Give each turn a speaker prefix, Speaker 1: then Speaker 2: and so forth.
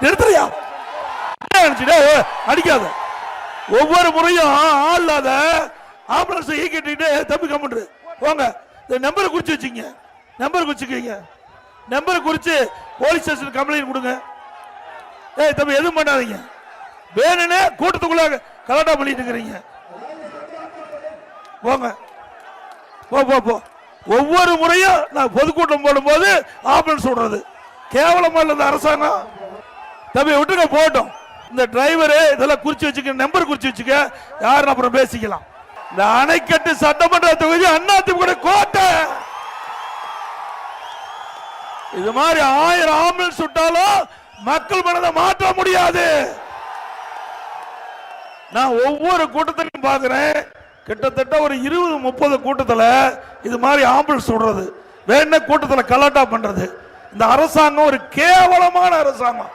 Speaker 1: நிறுத்துறியா? அடிக்காத. ஒவ்வொரு முறையும் ஆள் இல்லாத ஆம்புலன்ஸ் ஈக்கிட்டு தம்பி கம்முன்று போங்க. இந்த நம்பரை குறிச்சு வச்சுங்க, நம்பர் குறிச்சுக்கீங்க, நம்பரை குறிச்சு போலீஸ் ஸ்டேஷன் கம்ப்ளைண்ட் கொடுங்க. தம்பி எதுவும் பண்ணாதீங்க, வேணுன்னு கூட்டத்துக்குள்ள கலாட்டா பண்ணிட்டு இருக்கிறீங்க. போங்க போ போ போ. ஒவ்வொரு முறையும் நான் பொதுக்கூட்டம் போடும்போது ஆம்புலன்ஸ் விடுறது கேவலமா இல்ல இந்த அரசாங்கம். தம்பி விட்டுங்க போட்டோம். இந்த டிரைவரு இதெல்லாம் குறிச்சு வச்சுக்க, நம்பர் குறிச்சு வச்சுக்க, யாருன்னு அப்புறம் பேசிக்கலாம். இந்த அணைக்கட்டு சட்டமன்ற தொகுதி அதிமுக கோட்டை. இது மாதிரி 1000 ஆம்புலன்ஸ் விட்டாலும் மக்கள் மனதை மாற்ற முடியாது. நான் ஒவ்வொரு கூட்டத்திலையும் பாக்குறேன், கிட்டத்தட்ட ஒரு 20-30 கூட்டத்தில் இது மாதிரி ஆம்புலன்ஸ் விடுறது, வேணா கூட்டத்தில் கலாட்டா பண்றது. இந்த அரசாங்கம் ஒரு கேவலமான அரசாங்கம்.